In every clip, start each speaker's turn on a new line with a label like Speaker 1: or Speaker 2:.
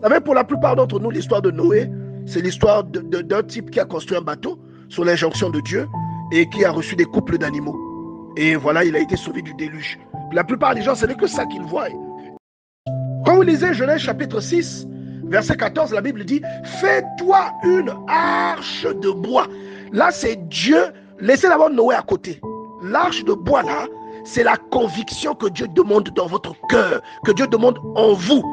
Speaker 1: Vous savez, pour la plupart d'entre nous, l'histoire de Noé, c'est l'histoire d'un type qui a construit un bateau sous l'injonction de Dieu et qui a reçu des couples d'animaux. Et voilà, il a été sauvé du déluge. La plupart des gens, ce n'est que ça qu'ils voient. Quand vous lisez Genèse chapitre 6, verset 14, la Bible dit « Fais-toi une arche de bois ». Là, c'est Dieu. Laissez d'abord Noé à côté. L'arche de bois, là, c'est la conviction que Dieu demande dans votre cœur, que Dieu demande en vous,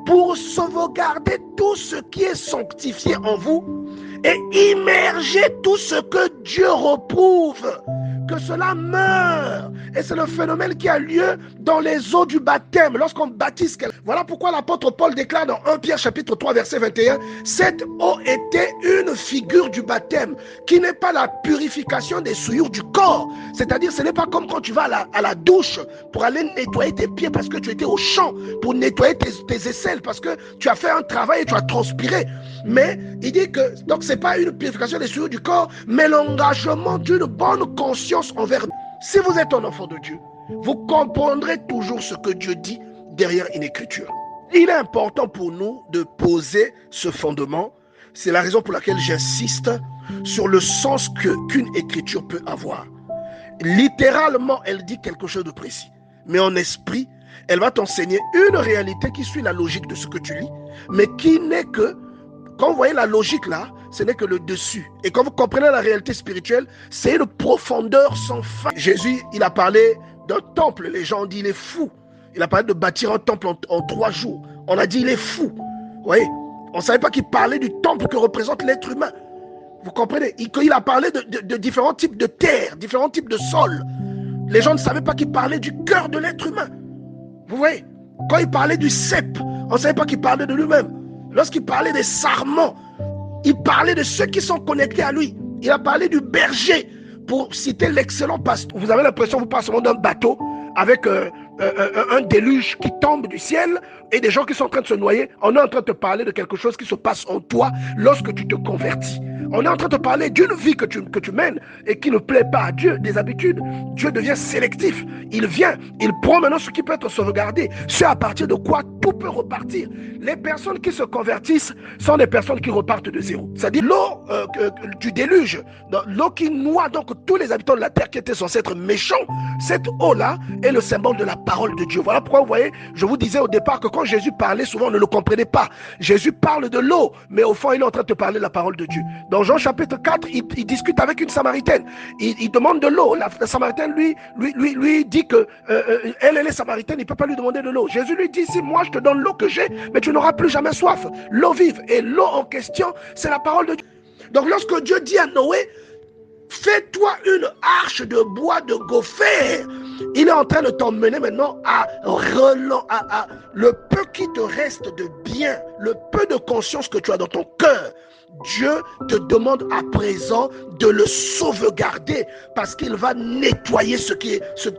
Speaker 1: pour sauvegarder tout ce qui est sanctifié en vous et immerger tout ce que Dieu reprouve, que cela meure. Et c'est le phénomène qui a lieu dans les eaux du baptême, lorsqu'on baptise quelqu'un. Voilà pourquoi l'apôtre Paul déclare dans 1 Pierre chapitre 3 verset 21, cette eau était une figure du baptême, qui n'est pas la purification des souillures du corps. C'est-à-dire, ce n'est pas comme quand tu vas à la douche pour aller nettoyer tes pieds parce que tu étais au champ, pour nettoyer tes aisselles parce que tu as fait un travail et tu as transpiré. Mais il dit que, donc c'est pas une purification des souillures du corps, mais l'engagement d'une bonne conscience envers Dieu. Si vous êtes un enfant de Dieu, vous comprendrez toujours ce que Dieu dit derrière une écriture. Il est important pour nous de poser ce fondement. C'est la raison pour laquelle j'insiste sur le sens qu'une écriture peut avoir. Littéralement, elle dit quelque chose de précis. Mais en esprit, elle va t'enseigner une réalité qui suit la logique de ce que tu lis, mais qui n'est que, quand vous voyez la logique là, ce n'est que le dessus. Et quand vous comprenez la réalité spirituelle, c'est une profondeur sans fin. Jésus, il a parlé d'un temple. Les gens ont dit, il est fou. Il a parlé de bâtir un temple en 3 jours. On a dit, il est fou. Vous voyez, on ne savait pas qu'il parlait du temple que représente l'être humain. Vous comprenez? Il a parlé de différents types de terre, différents types de sols. Les gens ne savaient pas qu'il parlait du cœur de l'être humain. Vous voyez? Quand il parlait du cep, on ne savait pas qu'il parlait de lui-même. Lorsqu'il parlait des sarments, il parlait de ceux qui sont connectés à lui. Il a parlé du berger, pour citer l'excellent pasteur. Vous avez l'impression, vous passez d'un bateau avec un déluge qui tombe du ciel et des gens qui sont en train de se noyer. On est en train de te parler de quelque chose qui se passe en toi lorsque tu te convertis. On est en train de parler d'une vie que tu mènes et qui ne plaît pas à Dieu, des habitudes. Dieu devient sélectif. Il vient, il prend maintenant ce qui peut être sauvegardé, ce à partir de quoi tout peut repartir. Les personnes qui se convertissent sont des personnes qui repartent de zéro. C'est-à-dire l'eau du déluge, l'eau qui noie donc tous les habitants de la terre qui étaient censés être méchants. Cette eau-là est le symbole de la parole de Dieu. Voilà pourquoi vous voyez, je vous disais au départ que quand Jésus parlait, souvent on ne le comprenait pas. Jésus parle de l'eau, mais au fond il est en train de te parler de la parole de Dieu. Dans Jean chapitre 4, il discute avec une Samaritaine. Il demande de l'eau. La Samaritaine lui dit que elle est Samaritaine, il ne peut pas lui demander de l'eau. Jésus lui dit, si moi je te donne l'eau que j'ai, mais tu n'auras plus jamais soif. L'eau vive. Et l'eau en question, c'est la parole de Dieu. Donc lorsque Dieu dit à Noé, fais-toi une arche de bois de gopher, il est en train de t'emmener maintenant à le peu qui te reste de bien, le peu de conscience que tu as dans ton cœur. Dieu te demande à présent de le sauvegarder parce qu'il va nettoyer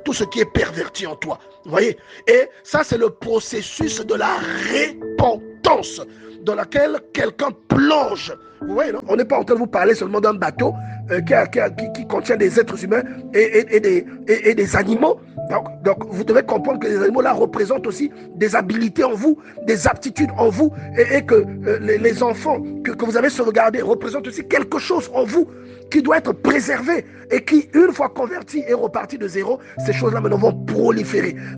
Speaker 1: tout ce qui est perverti en toi. Vous voyez? Et ça, c'est le processus de la repentance dans laquelle quelqu'un plonge. Vous voyez, non? On n'est pas en train de vous parler seulement d'un bateau qui contient des êtres humains et des animaux. Donc, vous devez comprendre que les animaux là représentent aussi des habilités en vous, des aptitudes en vous, et que les enfants que vous avez sauvegardés représentent aussi quelque chose en vous qui doit être préservé et qui, une fois converti et reparti de zéro, ces choses-là maintenant vont proliférer.